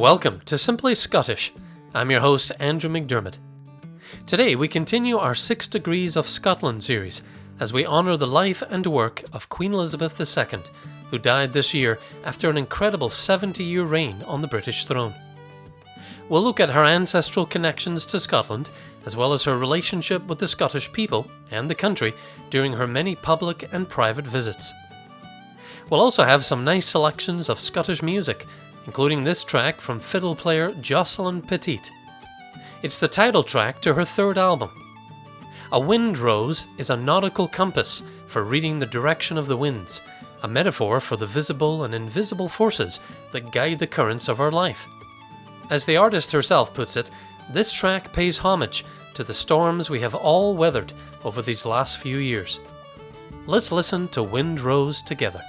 Welcome to Simply Scottish. I'm your host, Andrew McDermott. Today we continue our 6 Degrees of Scotland series as we honour the life and work of Queen Elizabeth II, who died this year after an incredible 70-year reign on the British throne. We'll look at her ancestral connections to Scotland, as well as her relationship with the Scottish people and the country during her many public and private visits. We'll also have some nice selections of Scottish music, including this track from fiddle player Jocelyn Pettit. It's the title track to her third album. A wind rose is a nautical compass for reading the direction of the winds, a metaphor for the visible and invisible forces that guide the currents of our life. As the artist herself puts it, this track pays homage to the storms we have all weathered over these last few years. Let's listen to Wind Rose together.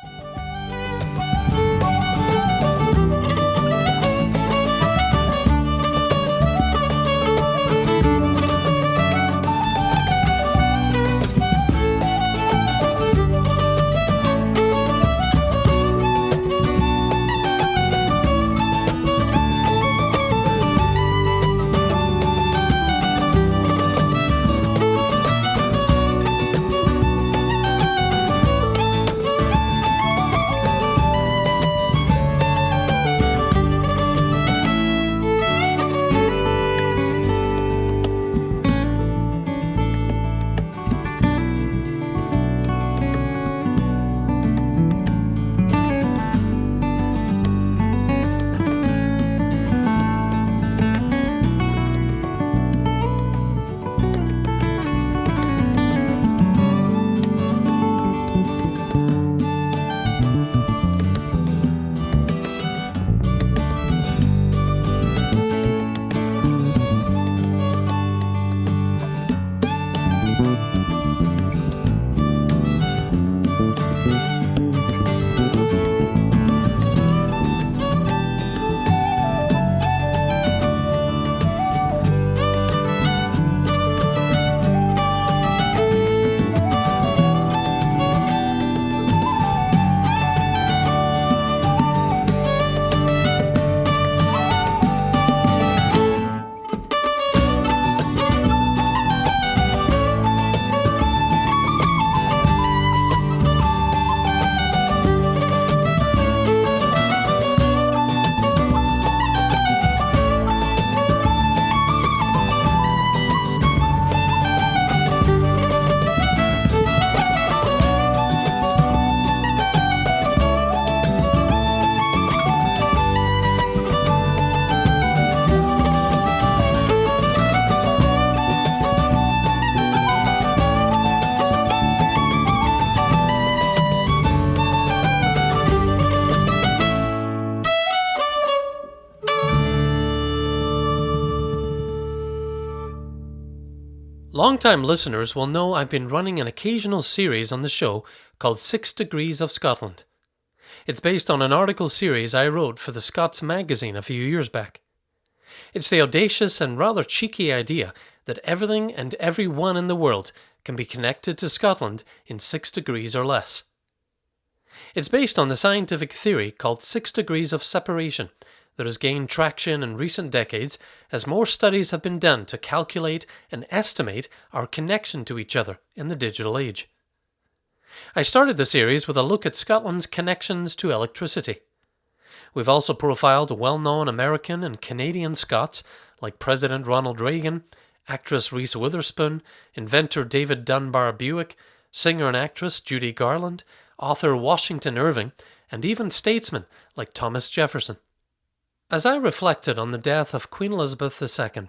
Long-time listeners will know I've been running an occasional series on the show called 6 Degrees of Scotland. It's based on an article series I wrote for the Scots magazine a few years back. It's the audacious and rather cheeky idea that everything and everyone in the world can be connected to Scotland in 6 degrees or less. It's based on the scientific theory called 6 degrees of separation, that has gained traction in recent decades as more studies have been done to calculate and estimate our connection to each other in the digital age. I started the series with a look at Scotland's connections to electricity. We've also profiled well-known American and Canadian Scots like President Ronald Reagan, actress Reese Witherspoon, inventor David Dunbar Buick, singer and actress Judy Garland, author Washington Irving, and even statesmen like Thomas Jefferson. As I reflected on the death of Queen Elizabeth II,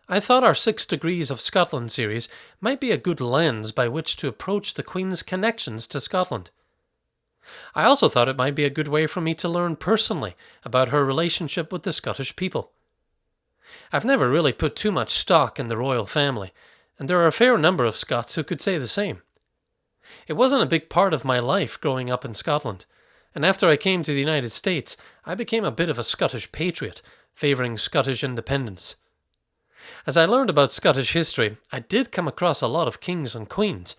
I thought our 6 Degrees of Scotland series might be a good lens by which to approach the Queen's connections to Scotland. I also thought it might be a good way for me to learn personally about her relationship with the Scottish people. I've never really put too much stock in the royal family, and there are a fair number of Scots who could say the same. It wasn't a big part of my life growing up in Scotland, and after I came to the United States, I became a bit of a Scottish patriot, favouring Scottish independence. As I learned about Scottish history, I did come across a lot of kings and queens,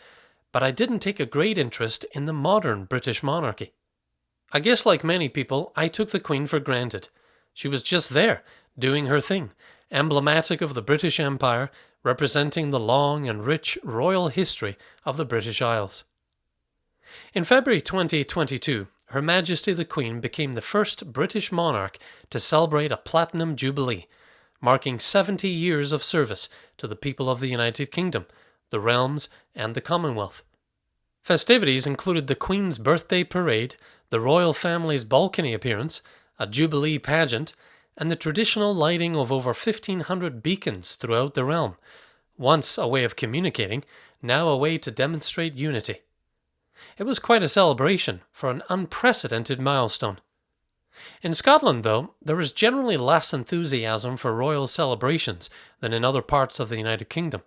but I didn't take a great interest in the modern British monarchy. I guess like many people, I took the Queen for granted. She was just there, doing her thing, emblematic of the British Empire, representing the long and rich royal history of the British Isles. In February 2022, Her Majesty the Queen became the first British monarch to celebrate a Platinum Jubilee, marking 70 years of service to the people of the United Kingdom, the realms, and the Commonwealth. Festivities included the Queen's birthday parade, the royal family's balcony appearance, a Jubilee pageant, and the traditional lighting of over 1,500 beacons throughout the realm, once a way of communicating, now a way to demonstrate unity. It was quite a celebration for an unprecedented milestone. In Scotland, though, there is generally less enthusiasm for royal celebrations than in other parts of the United Kingdom.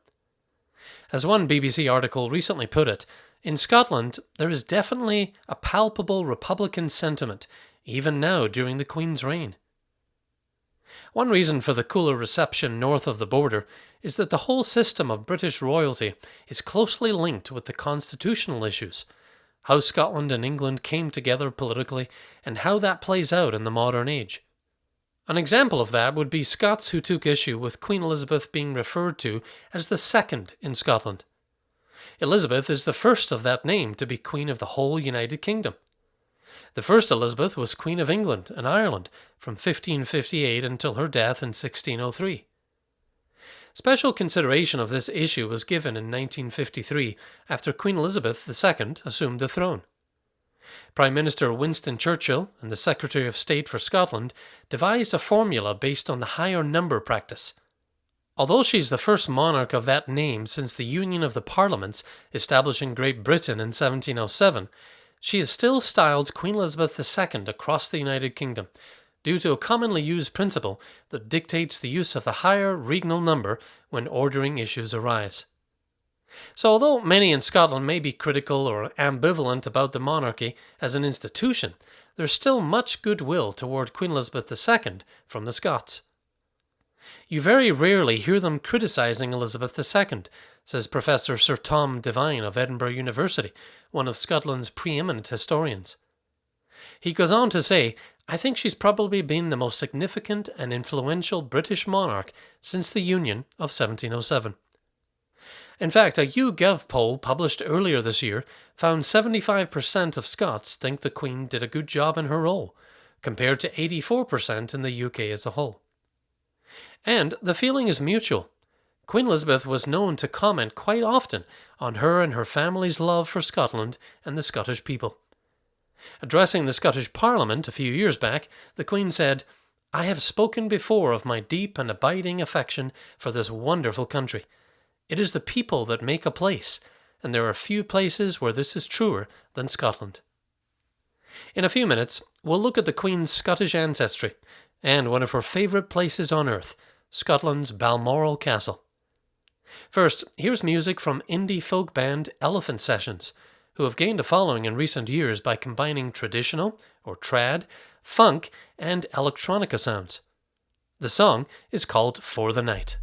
As one BBC article recently put it, in Scotland there is definitely a palpable Republican sentiment, even now during the Queen's reign. One reason for the cooler reception north of the border is that the whole system of British royalty is closely linked with the constitutional issues, how Scotland and England came together politically, and how that plays out in the modern age. An example of that would be Scots who took issue with Queen Elizabeth being referred to as the second in Scotland. Elizabeth is the first of that name to be Queen of the whole United Kingdom. The first Elizabeth was Queen of England and Ireland from 1558 until her death in 1603. Special consideration of this issue was given in 1953 after Queen Elizabeth II assumed the throne. Prime Minister Winston Churchill and the Secretary of State for Scotland devised a formula based on the higher number practice. Although she's the first monarch of that name since the Union of the Parliaments established in Great Britain in 1707, she is still styled Queen Elizabeth II across the United Kingdom, due to a commonly used principle that dictates the use of the higher regnal number when ordering issues arise. So although many in Scotland may be critical or ambivalent about the monarchy as an institution, there's still much goodwill toward Queen Elizabeth II from the Scots. You very rarely hear them criticising Elizabeth II, says Professor Sir Tom Devine of Edinburgh University, one of Scotland's preeminent historians. He goes on to say, I think she's probably been the most significant and influential British monarch since the Union of 1707. In fact, a YouGov poll published earlier this year found 75% of Scots think the Queen did a good job in her role, compared to 84% in the UK as a whole. And the feeling is mutual. Queen Elizabeth was known to comment quite often on her and her family's love for Scotland and the Scottish people. Addressing the Scottish Parliament a few years back, the Queen said, I have spoken before of my deep and abiding affection for this wonderful country. It is the people that make a place, and there are few places where this is truer than Scotland. In a few minutes, we'll look at the Queen's Scottish ancestry and one of her favourite places on earth, Scotland's Balmoral Castle. First, here's music from indie folk band Elephant Sessions, who have gained a following in recent years by combining traditional, or trad, funk, and electronica sounds. The song is called For the Night.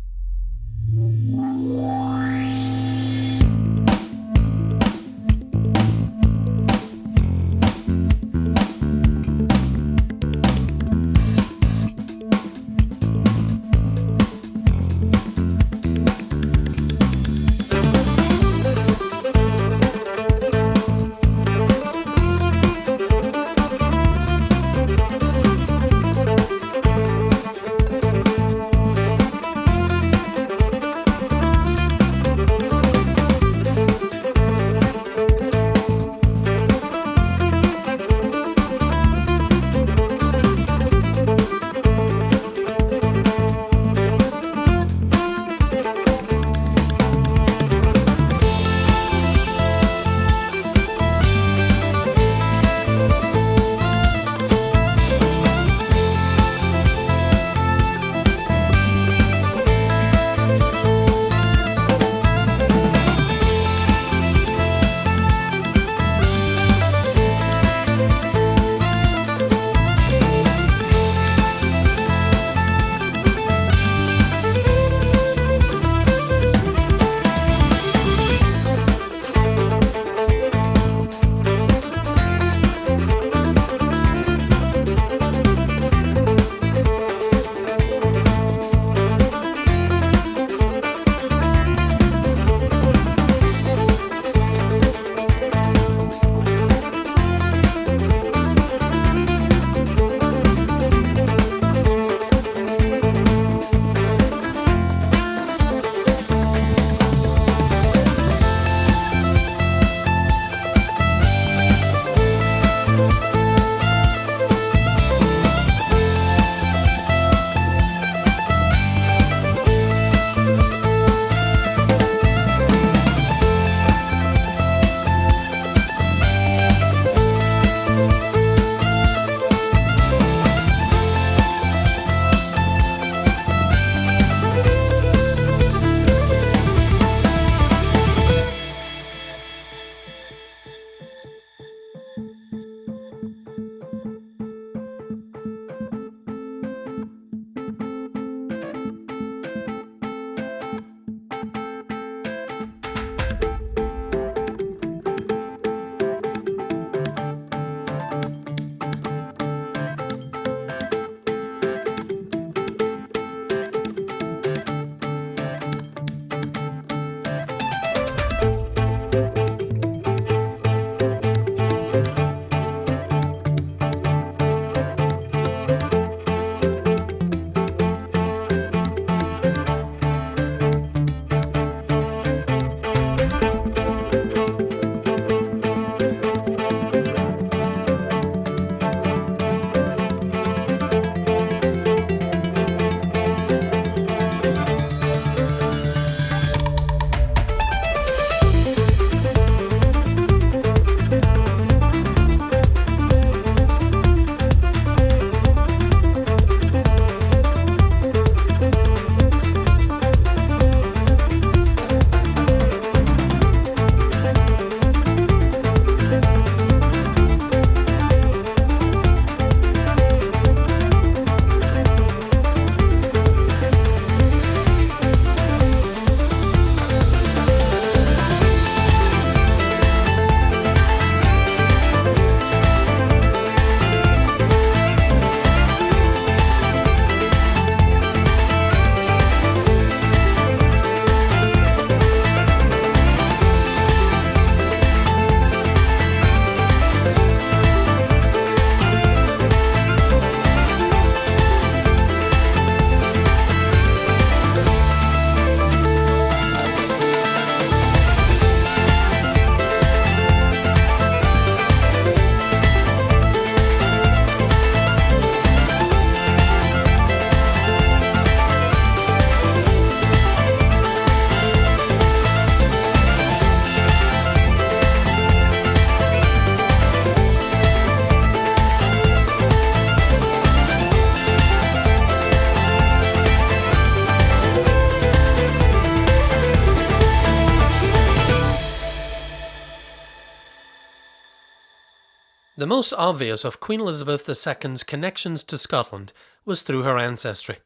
The most obvious of Queen Elizabeth II's connections to Scotland was through her ancestry.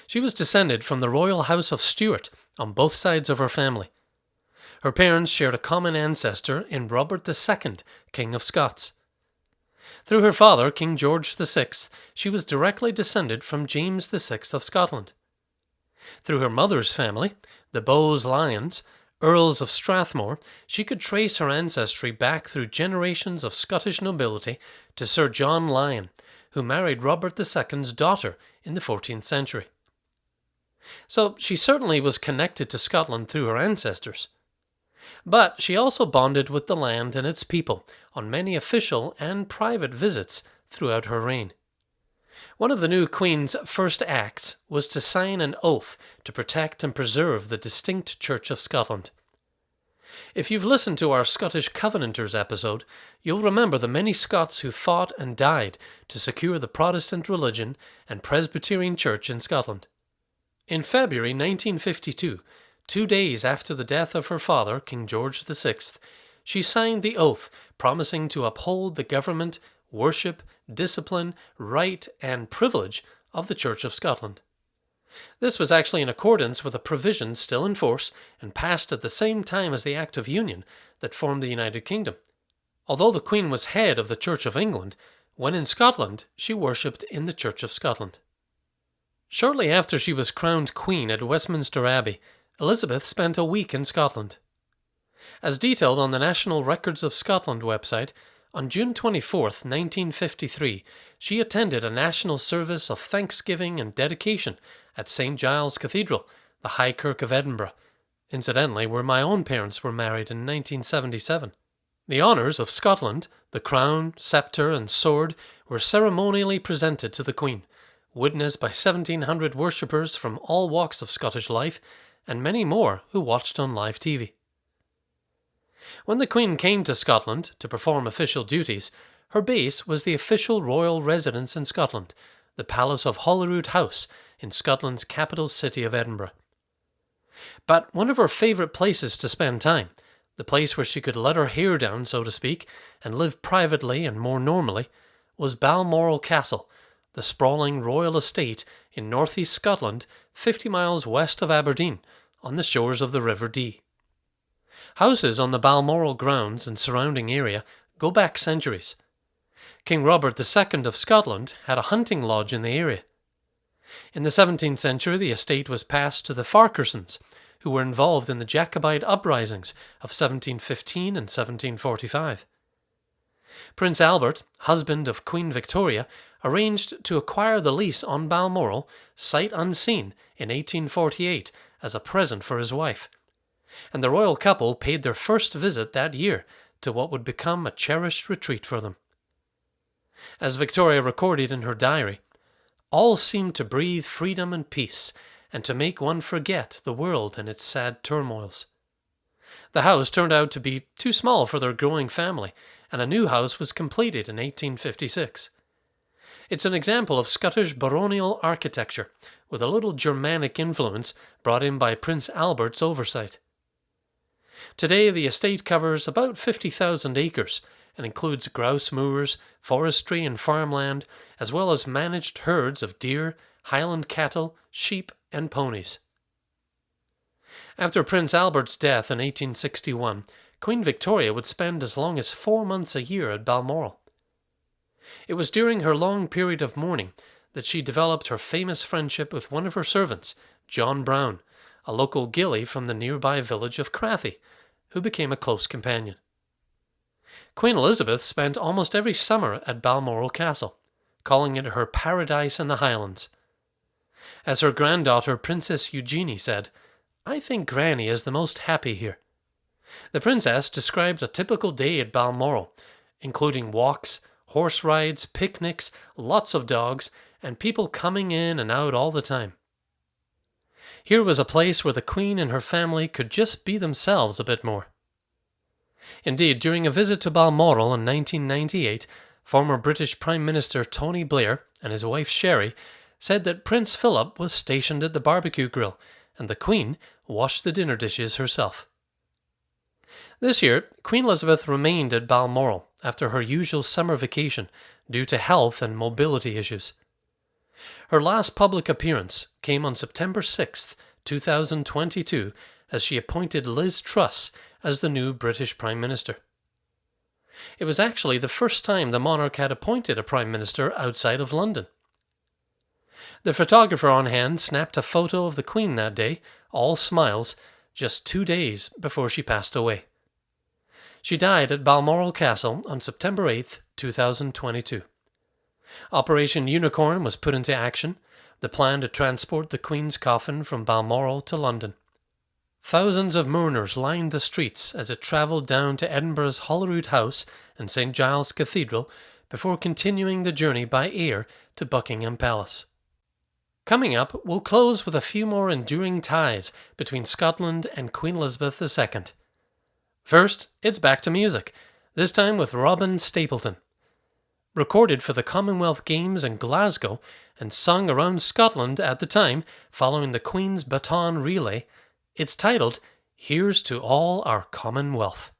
She was descended from the royal house of Stuart on both sides of her family. Her parents shared a common ancestor in Robert II, King of Scots. Through her father, King George VI, she was directly descended from James VI of Scotland. Through her mother's family, the Bowes-Lyons, Earls of Strathmore, she could trace her ancestry back through generations of Scottish nobility to Sir John Lyon, who married Robert II's daughter in the 14th century. So she certainly was connected to Scotland through her ancestors. But she also bonded with the land and its people on many official and private visits throughout her reign. One of the new Queen's first acts was to sign an oath to protect and preserve the distinct Church of Scotland. If you've listened to our Scottish Covenanters episode, you'll remember the many Scots who fought and died to secure the Protestant religion and Presbyterian Church in Scotland. In February 1952, 2 days after the death of her father, King George VI, she signed the oath promising to uphold the government, worship, discipline, right, and privilege of the Church of Scotland. This was actually in accordance with a provision still in force and passed at the same time as the Act of Union that formed the United Kingdom. Although the Queen was head of the Church of England, when in Scotland she worshipped in the Church of Scotland. Shortly after she was crowned Queen at Westminster Abbey, Elizabeth spent a week in Scotland. As detailed on the National Records of Scotland website, on June 24, 1953, she attended a national service of thanksgiving and dedication at St. Giles Cathedral, the High Kirk of Edinburgh, incidentally where my own parents were married in 1977. The honours of Scotland, the crown, sceptre and sword, were ceremonially presented to the Queen, witnessed by 1,700 worshippers from all walks of Scottish life and many more who watched on live TV. When the Queen came to Scotland to perform official duties, her base was the official royal residence in Scotland, the Palace of Holyrood House in Scotland's capital city of Edinburgh. But one of her favourite places to spend time, the place where she could let her hair down, so to speak, and live privately and more normally, was Balmoral Castle, the sprawling royal estate in northeast Scotland, 50 miles west of Aberdeen, on the shores of the River Dee. Houses on the Balmoral grounds and surrounding area go back centuries. King Robert II of Scotland had a hunting lodge in the area. In the 17th century, the estate was passed to the Farquharsons, who were involved in the Jacobite uprisings of 1715 and 1745. Prince Albert, husband of Queen Victoria, arranged to acquire the lease on Balmoral, sight unseen, in 1848 as a present for his wife, and the royal couple paid their first visit that year to what would become a cherished retreat for them. As Victoria recorded in her diary, all seemed to breathe freedom and peace, and to make one forget the world and its sad turmoils. The house turned out to be too small for their growing family, and a new house was completed in 1856. It's an example of Scottish baronial architecture, with a little Germanic influence brought in by Prince Albert's oversight. Today, the estate covers about 50,000 acres and includes grouse moors, forestry and farmland, as well as managed herds of deer, highland cattle, sheep and ponies. After Prince Albert's death in 1861, Queen Victoria would spend as long as 4 months a year at Balmoral. It was during her long period of mourning that she developed her famous friendship with one of her servants, John Brown, a local gillie from the nearby village of Crathy, who became a close companion. Queen Elizabeth spent almost every summer at Balmoral Castle, calling it her paradise in the Highlands. As her granddaughter Princess Eugenie said, "I think Granny is the most happy here." The princess described a typical day at Balmoral, including walks, horse rides, picnics, lots of dogs, and people coming in and out all the time. Here was a place where the Queen and her family could just be themselves a bit more. Indeed, during a visit to Balmoral in 1998, former British Prime Minister Tony Blair and his wife Sherry said that Prince Philip was stationed at the barbecue grill and the Queen washed the dinner dishes herself. This year, Queen Elizabeth remained at Balmoral after her usual summer vacation due to health and mobility issues. Her last public appearance came on September 6th, 2022, as she appointed Liz Truss as the new British Prime Minister. It was actually the first time the monarch had appointed a Prime Minister outside of London. The photographer on hand snapped a photo of the Queen that day, all smiles, just 2 days before she passed away. She died at Balmoral Castle on September 8th, 2022. Operation Unicorn was put into action, the plan to transport the Queen's coffin from Balmoral to London. Thousands of mourners lined the streets as it travelled down to Edinburgh's Holyrood House and St Giles Cathedral before continuing the journey by air to Buckingham Palace. Coming up, we'll close with a few more enduring ties between Scotland and Queen Elizabeth II. First, it's back to music, this time with Robyn Stapleton. Recorded for the Commonwealth Games in Glasgow and sung around Scotland at the time following the Queen's baton relay, it's titled Here's to All Our Commonwealth.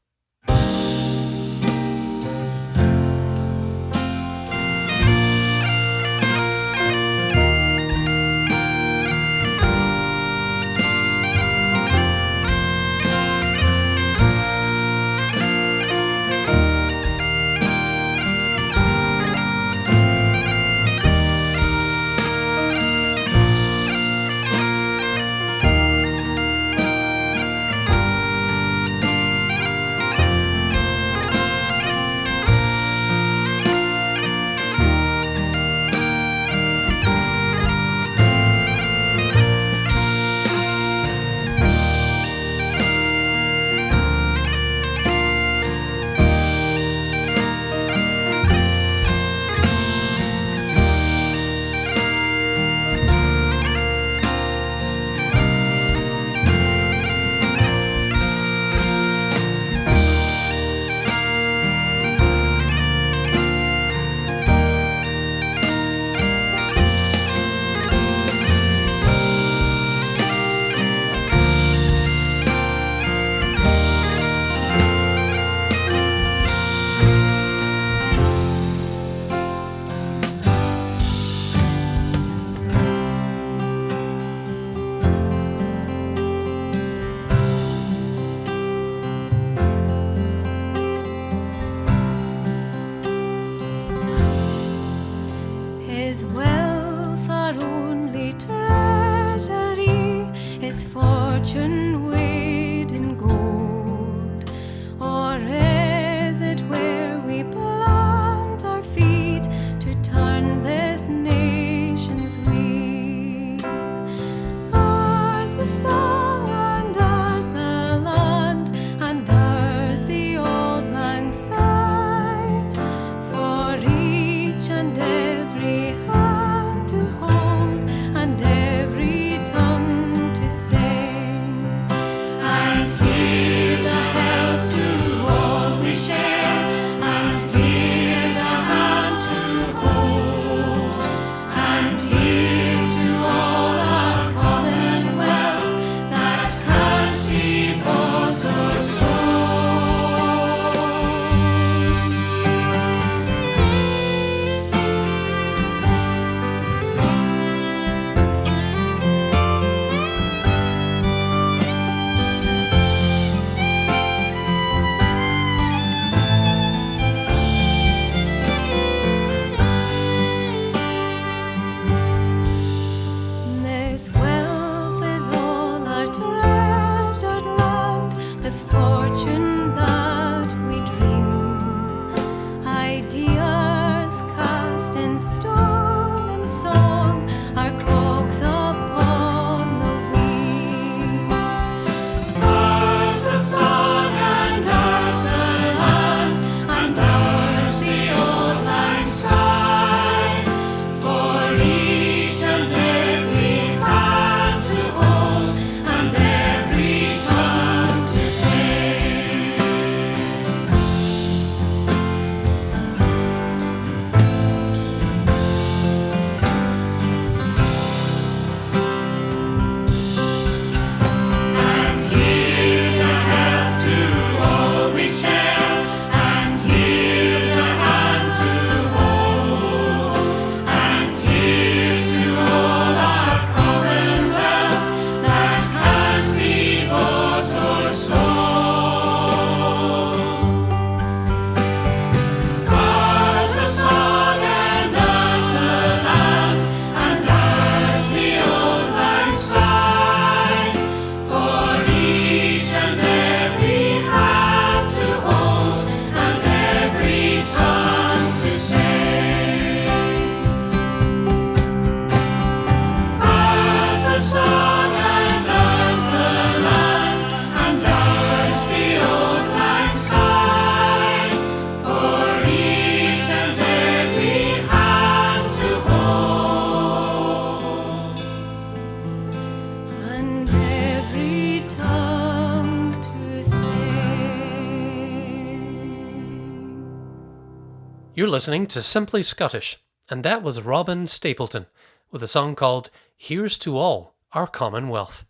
You're listening to Simply Scottish, and that was Robyn Stapleton with a song called Here's to All Our Commonwealth.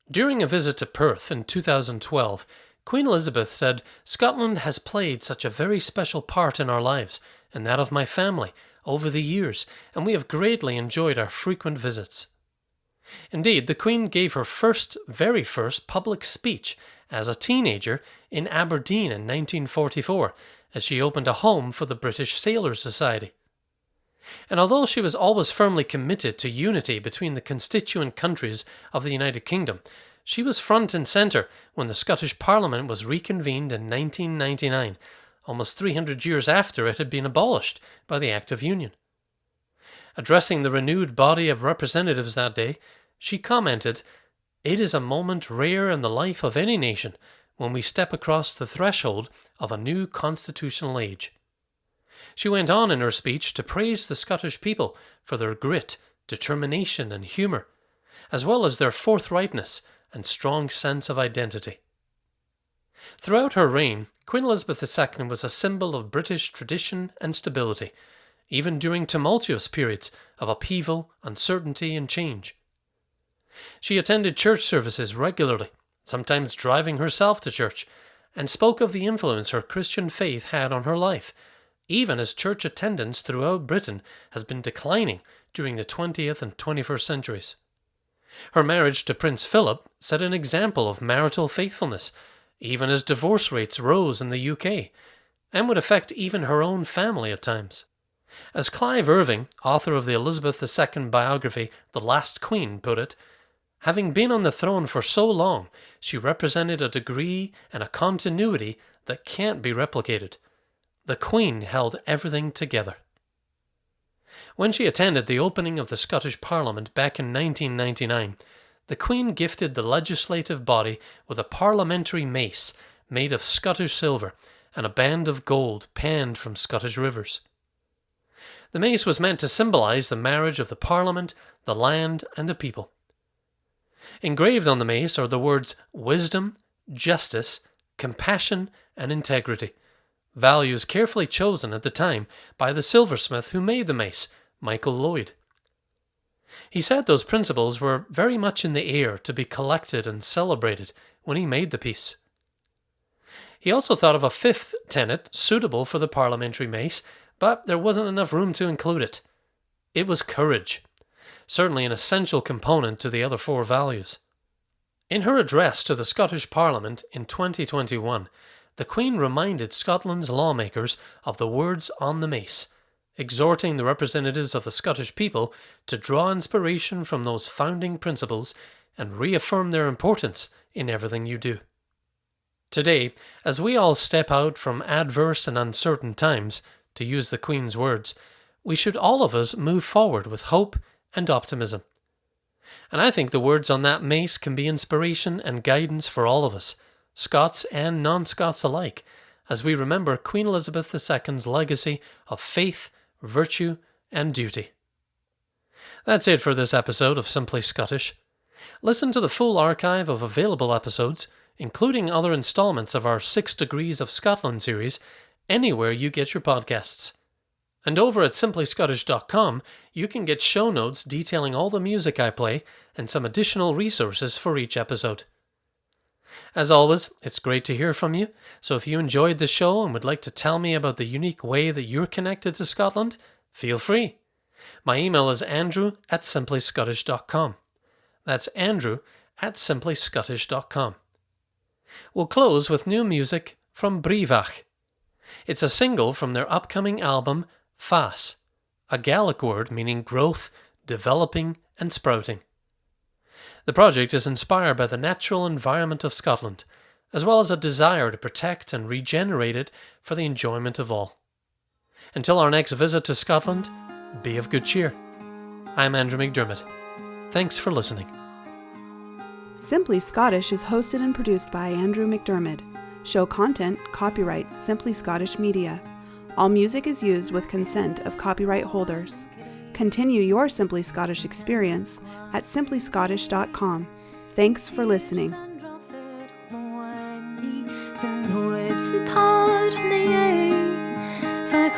During a visit to Perth in 2012, Queen Elizabeth said, "Scotland has played such a very special part in our lives, and that of my family, over the years, and we have greatly enjoyed our frequent visits." Indeed, the Queen gave her very first public speech as a teenager in Aberdeen in 1944, as she opened a home for the British Sailors Society. And although she was always firmly committed to unity between the constituent countries of the United Kingdom, she was front and centre when the Scottish Parliament was reconvened in 1999, almost 300 years after it had been abolished by the Act of Union. Addressing the renewed body of representatives that day, she commented, "It is a moment rare in the life of any nation when we step across the threshold of a new constitutional age." She went on in her speech to praise the Scottish people for their grit, determination and humour, as well as their forthrightness and strong sense of identity. Throughout her reign, Queen Elizabeth II was a symbol of British tradition and stability, even during tumultuous periods of upheaval, uncertainty and change. She attended church services regularly, sometimes driving herself to church, and spoke of the influence her Christian faith had on her life, even as church attendance throughout Britain has been declining during the 20th and 21st centuries. Her marriage to Prince Philip set an example of marital faithfulness, even as divorce rates rose in the UK, and would affect even her own family at times. As Clive Irving, author of the Elizabeth II biography The Last Queen, put it, "Having been on the throne for so long, she represented a degree and a continuity that can't be replicated. The Queen held everything together." When she attended the opening of the Scottish Parliament back in 1999, the Queen gifted the legislative body with a parliamentary mace made of Scottish silver and a band of gold penned from Scottish rivers. The mace was meant to symbolise the marriage of the Parliament, the land, and the people. Engraved on the mace are the words wisdom, justice, compassion, and integrity, values carefully chosen at the time by the silversmith who made the mace, Michael Lloyd. He said those principles were very much in the air to be collected and celebrated when he made the piece. He also thought of a fifth tenet suitable for the parliamentary mace, but there wasn't enough room to include it. It was courage, certainly an essential component to the other four values. In her address to the Scottish Parliament in 2021, the Queen reminded Scotland's lawmakers of the words on the mace, exhorting the representatives of the Scottish people to draw inspiration from those founding principles and reaffirm their importance in everything you do. Today, as we all step out from adverse and uncertain times, to use the Queen's words, we should all of us move forward with hope and optimism. And I think the words on that mace can be inspiration and guidance for all of us, Scots and non-Scots alike, as we remember Queen Elizabeth II's legacy of faith, virtue, and duty. That's it for this episode of Simply Scottish. Listen to the full archive of available episodes, including other installments of our 6 Degrees of Scotland series, anywhere you get your podcasts. And over at simplyscottish.com, you can get show notes detailing all the music I play and some additional resources for each episode. As always, it's great to hear from you, so if you enjoyed the show and would like to tell me about the unique way that you're connected to Scotland, feel free. My email is andrew@simplyscottish.com. That's andrew@simplyscottish.com. We'll close with new music from Breabach. It's a single from their upcoming album, Fas, a Gaelic word meaning growth, developing, and sprouting. The project is inspired by the natural environment of Scotland, as well as a desire to protect and regenerate it for the enjoyment of all. Until our next visit to Scotland, be of good cheer. I'm Andrew McDermott. Thanks for listening. Simply Scottish is hosted and produced by Andrew McDermott. Show content, copyright Simply Scottish Media. All music is used with consent of copyright holders. Continue your Simply Scottish experience at simplyscottish.com. Thanks for listening. So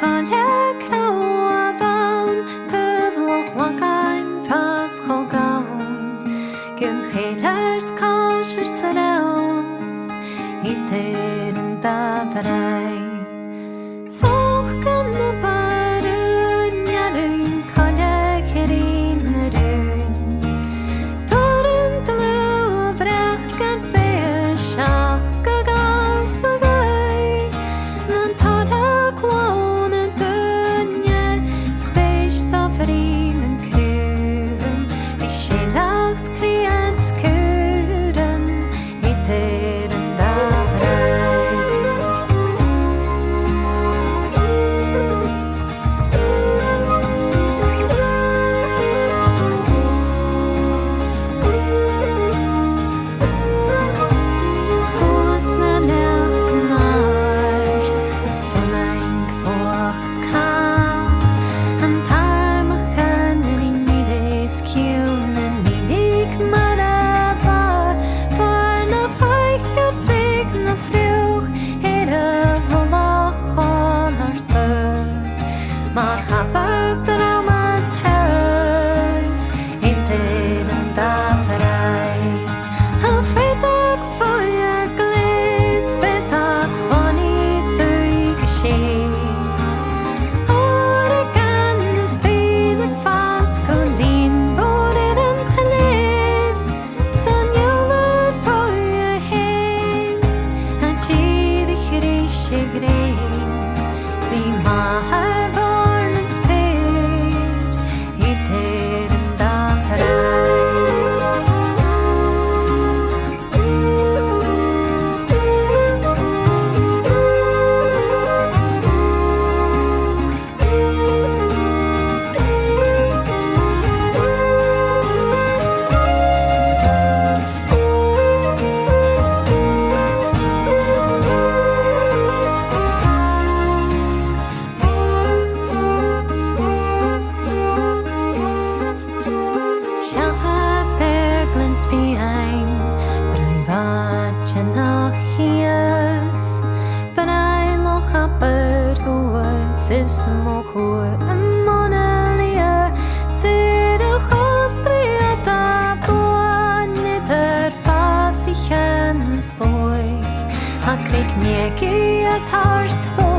Akrik nieki a tarzt